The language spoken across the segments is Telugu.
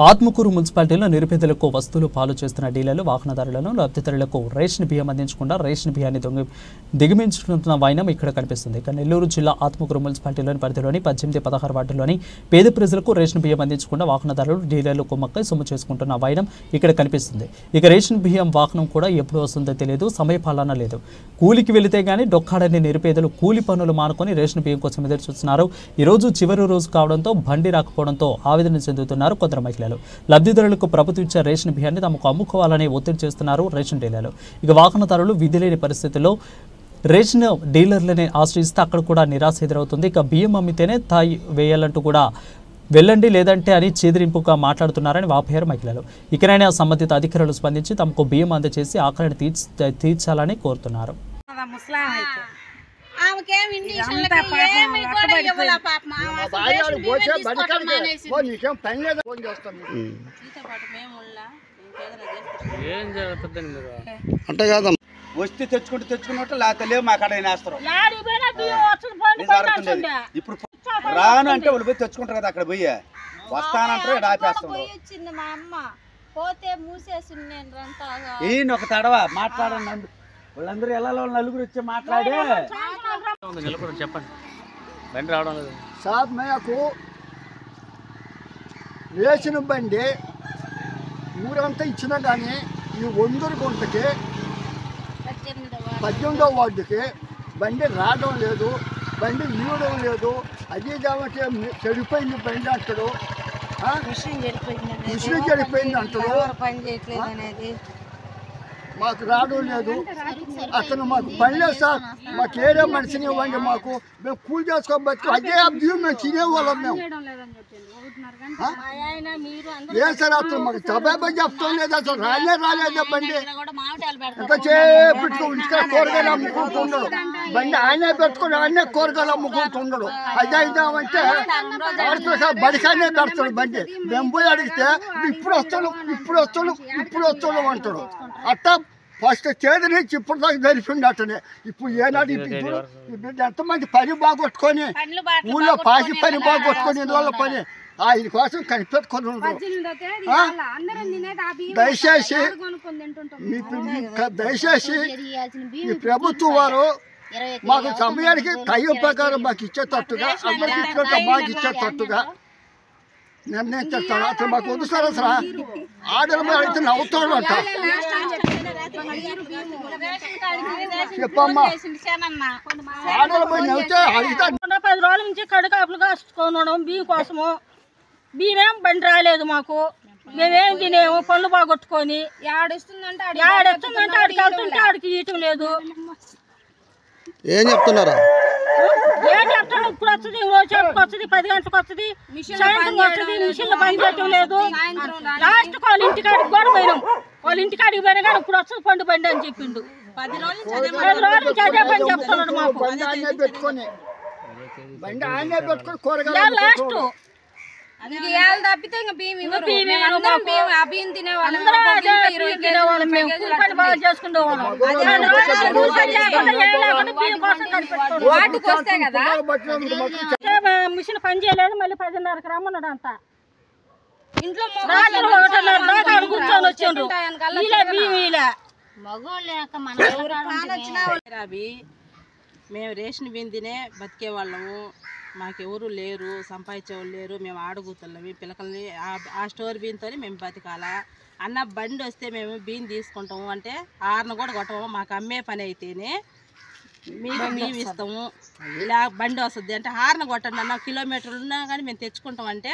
ఆత్మకూరు మున్సిపాలిటీలో నిరుపేదలకు వస్తువులు పాలు చేస్తున్న డీలర్లు వాహనదారులను లబ్ధిదారులకు రేషన్ బియ్యం అందించకుండా రేషన్ బియ్యాన్ని దిగమించుకుంటున్న వైనం ఇక్కడ కనిపిస్తుంది. ఇక నెల్లూరు జిల్లా ఆత్మకూరు మున్సిపాలిటీలోని పరిధిలోని 18-16 వార్డుల్లోని పేద ప్రజలకు రేషన్ బియ్యం అందించకుండా వాహనదారులు డీలర్లు కుమ్మక్కై సొమ్ము చేసుకుంటున్న వైనం ఇక్కడ కనిపిస్తుంది. ఇక రేషన్ బియ్యం వాహనం కూడా ఎప్పుడు వస్తుందో తెలియదు, సమయపాలన లేదు. కూలికి వెళితే గానీ డొక్కాడని నిరుపేదలు కూలి పనులు మానుకొని రేషన్ బియ్యం కోసం ఎదురు చూస్తున్నారు. ఈ రోజు చివరి రోజు కావడంతో బండి రాకపోవడంతో ఆవేదన చెందుతున్నారు కొందరు మహిళలు. లబ్ధిదారులకు ప్రభుత్వం ఇచ్చే రేషన్ బియ్యాన్ని తమకు అమ్ముకోవాలని ఒత్తిడి చేస్తున్నారు రేషన్ డీలర్లు. ఇక వాహనదారులు విధి లేని పరిస్థితుల్లో రేషన్ డీలర్లని ఆశ్రయిస్తే అక్కడ కూడా నిరాశ ఎదురవుతుంది. ఇక బియ్యం అమ్మితేనే తాయి వేయాలంటూ కూడా వెళ్ళండి లేదంటే అని చేదిరింపుగా మాట్లాడుతున్నారని వాపోయారు మహిళలు. ఇకనైనా సంబంధిత అధికారులు స్పందించి తమకు బియ్యం అందజేసి ఆకలిని తీర్చాలని కోరుతున్నారు. అంటే కాదు వస్తే తెచ్చుకున్నట్టు లేకపోతే లేవు మా కాడ వేస్తారు. ఇప్పుడు రాను అంటే వాళ్ళు పోయి తెచ్చుకుంటారు కదా, అక్కడ పోయి వస్తానంటారు ఆపేస్తారు. ఈయన ఒక తడవ మాట్లాడండి, వాళ్ళందరూ ఎలా నలుగురు వచ్చి మాట్లాడే చెప్పండి. బండి రావడం లేదు సార్. నాకు రేషన్ బండి ఊరంతా ఇచ్చినా కానీ ఈ 100 గుంటకి 18వ వార్డుకి బండి రావడం లేదు, బండి ఇవ్వడం లేదు. అదే కాబట్టి చెడిపోయింది బండి అంటాడు, మిషన్ చెడిపోయింది అంటాడు, మాకు రావడం లేదు. అతను మాకు పని లేదు సార్, మాకు ఏరే మనిషిని ఇవ్వండి, మాకు మేము కూలి చేసుకోబట్టి అదే బియ్యం మేము తినేవాళ్ళం. మేము ఏం సార్ అసలు మాకు జవాబు చెప్తాం లేదు, అసలు రాలేదా బండి. ఎంతసేపు ఇంటికాడ కూరగాయలు అమ్ముకుంటున్నాడు, బండి ఆయనే పెట్టుకుని ఆయనే కూరగాయలు అమ్ముకుంటున్నాడు. అదే ఇదామంటే బడికానే పెడతాడు బండి. మేము పోయి అడిగితే ఇప్పుడు వస్తాడు అంటాడు. అట్టా ఫస్ట్ చేతి నుంచి ఇప్పుడు దాకా జరిపిండి అట్టనే. ఇప్పుడు ఏనాడు ఇప్పుడు ఎంతమంది పని బాగొట్టుకొని ఊళ్ళో పాసి పని బాగొట్టుకొని ఇళ్ళ పని ఆయన కోసం కనిపెట్టుకొని దయచేసి ఈ ప్రభుత్వం వారు మాకు సమయానికి టైం ప్రకారం మాకు ఇచ్చేటట్టుగా, అందరికి ఇచ్చినట్టు మాకు ఇచ్చేటట్టుగా నిర్ణయించేస్తాడు. అసలు మాకు వద్దు సార్, అసలు ఆర్డర్ అయితే నవ్వుతాడు అంట. చెప్పమ్మా, ఆర్డర్ పోయి నవ్వుతే అడుగుతాడు. 10 రోజుల నుంచి కడుకాపులు కాసుకోవడం బియ్యం కోసము. బియ్యం బండి రాలేదు మాకు, మేమేం తినేము పనులు బాగొట్టుకొని. ఆడిస్తుందంటే ఆడికి వెళ్తుంటే ఆడికి ఇయటం లేదు. ఏం చెప్తున్నారా? ఏం చెప్తాను, ఇప్పుడు వస్తుంది, రోజుకి వస్తుంది, 10 గంటలకు వస్తుంది, సాయంత్రం వస్తుంది, మిషన్లు పని చేయటం లేదు. లాస్ట్ వాళ్ళ ఇంటికాడికి కూడా పోయినాం, వాళ్ళ ఇంటికాడికి పోయినా కానీ ఇప్పుడు వస్తుంది పండు బండి అని చెప్పిండు. 10 రోజుల నుంచి అదే పని చెప్తున్నాడు మాకు. లాస్ట్ తప్పితే ఇంకా బియ్యం మిషన్ పని చేయలేదు. మళ్ళీ 10:30కి రమ్మన్నాడు అంతా. ఇంట్లో కూర్చొని వచ్చిండ్రు. మేము రేషన్ బియ్యం తినే బతికే వాళ్ళము, మాకెవరు లేరు, సంపాదించేవాళ్ళు లేరు. మేము ఆడగూతులవి పిల్లకల్ని ఆ స్టోర్ బియ్యంతో మేము బతికాలా. అన్న బండి వస్తే మేము బియ్యం తీసుకుంటాము అంటే ఆరున కూడా కొట్టము. మాకు అమ్మే పని అయితేనే మీకు బియ్యం ఇస్తాము. ఇలా బండి వస్తుంది అంటే హార్న కొట్టండి అన్న, కిలోమీటర్లు ఉన్నా కానీ మేము తెచ్చుకుంటాం అంటే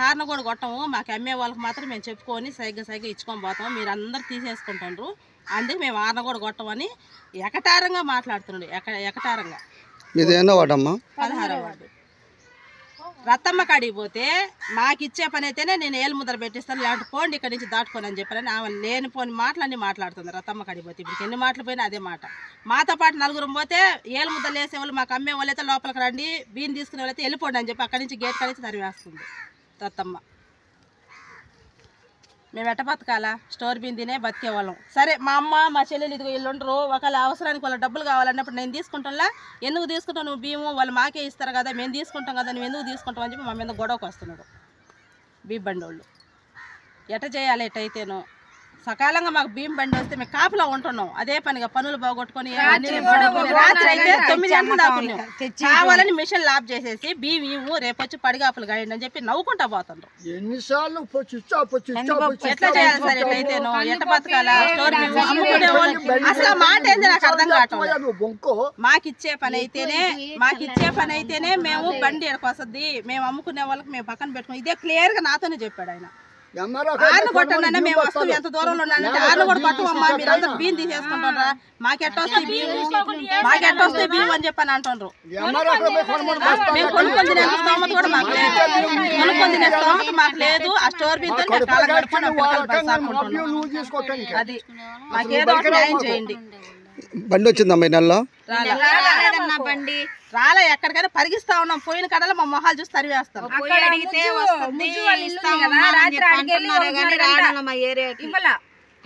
హార్న కూడా కొట్టము. మాకు అమ్మే వాళ్ళకి మాత్రం మేము చెప్పుకొని సైగ ఇచ్చుకొని పోతాము, మీరు అందరు తీసేసుకుంటారు, అందుకు మేము హార్న కూడా కొట్టమని ఎకటారంగా మాట్లాడుతున్నాడు. ఎకటారంగా. మీది ఎన్నో వాడమ్మా? 16వ వార్డు. రత్తమ్మ కాడికి పోతే మాకు ఇచ్చే పని అయితేనే నేను ఏలు ముద్ర పెట్టిస్తాను, లేదంటే పోండి ఇక్కడి నుంచి దాటుకొని అని చెప్పారని ఆమె లేని పోని మాటలన్నీ మాట్లాడుతుంది. రత్తమ్మ కాడికి పోతే ఇప్పుడు ఎన్ని మాటలు పోయినా అదే మాట. మాతో పాటు 4 పోతే ఏలు ముద్దలు వేసేవాళ్ళు, మాకు అమ్మే వాళ్ళు అయితే లోపలికి రండి, బియ్యం తీసుకునే వాళ్ళైతే వెళ్ళిపోండి అని చెప్పి అక్కడి నుంచి గేట్ కాడి నుంచి తరివేస్తుంది రత్తమ్మ. మేము ఎట్ట బతకాలా? స్టోర్ బియ్యం తినే బతికేవాళ్ళం. సరే మా అమ్మ మా చెల్లెలు ఇదిగో వీళ్ళు ఉండరు, ఒకవేళ అవసరానికి వాళ్ళ డబ్బులు కావాలన్నప్పుడు నేను తీసుకుంటానులా, ఎందుకు తీసుకుంటావు నువ్వు బియ్యము, వాళ్ళు మాకే ఇస్తారు కదా, మేము తీసుకుంటాం కదా, నువ్వు ఎందుకు తీసుకుంటావు అని చెప్పి మా మీద గొడవకు వస్తున్నాడు బియ్య బండి వాళ్ళు. ఎట చేయాలి ఎటైతేనో సకాలంగా మాకు బియ్యం బండి వస్తే మేము కాపులా ఉంటున్నాం. అదే పనిగా పనులు బాగొట్టుకొని రాత్రి అయితే 9 గంటలు దాకున్నాం. కావాలని మిషన్ లాప్ చేసేసి బియ్యం రేపు వచ్చి పడిగాపులు గాయండి అని చెప్పి నవ్వుకుంటా పోతుండ్రు. ఎన్నిసార్లు ఎట్లా చేయాలి సార్ ఎట్లయితేనో ఎట్ట బతకాలా? స్టోర్ అమ్ముకునే వాళ్ళు అసలు మాట ఏంది నాకు అర్థం కావటం. మాకిచ్చే పని అయితేనే మేము బండి ఎడకొస్తుంది, మేము అమ్ముకునే వాళ్ళకి మేము పక్కన పెట్టుకుని ఇదే క్లియర్ గా నాతోనే చెప్పాడు ఆయన. ఆర్లు కొట్టండి మేము వస్తాం, ఎంత దూరంలో ఉన్నానంటే ఆర్లు కూడా కొట్టమమ్మా మీరందరూ బియ్యం తీసేసుకుంటారా, మాకెట్టొస్తాయి బియ్యం అని చెప్పని అంటుండ్రు. మేము కొనుక్కొని తినే స్తోమత కూడా మాకు లేదు, మాకు లేదు. ఆ స్టోర్ బియ్యంతో మేము కాలం గడుపుకుంటున్నాం. అది మాకేదో ఒకటి న్యాయం చేయండి. బండి వచ్చిందమ్మా ఈ నెలలో రాలే, ఎక్కడికైనా పరిగిస్తా ఉన్నాం. పోయిన కడలో మా మొహాలు చూసి తరివేస్తాం.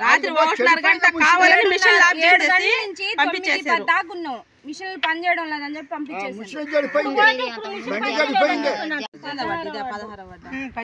రాత్రి 1:30 గంట కావాలని మిషన్ లాప్ చేసేసి పంపించేసారు. మిషన్లు పని చేయడం లేదని చెప్పి పంపించేసారు. 16 వడ్డీ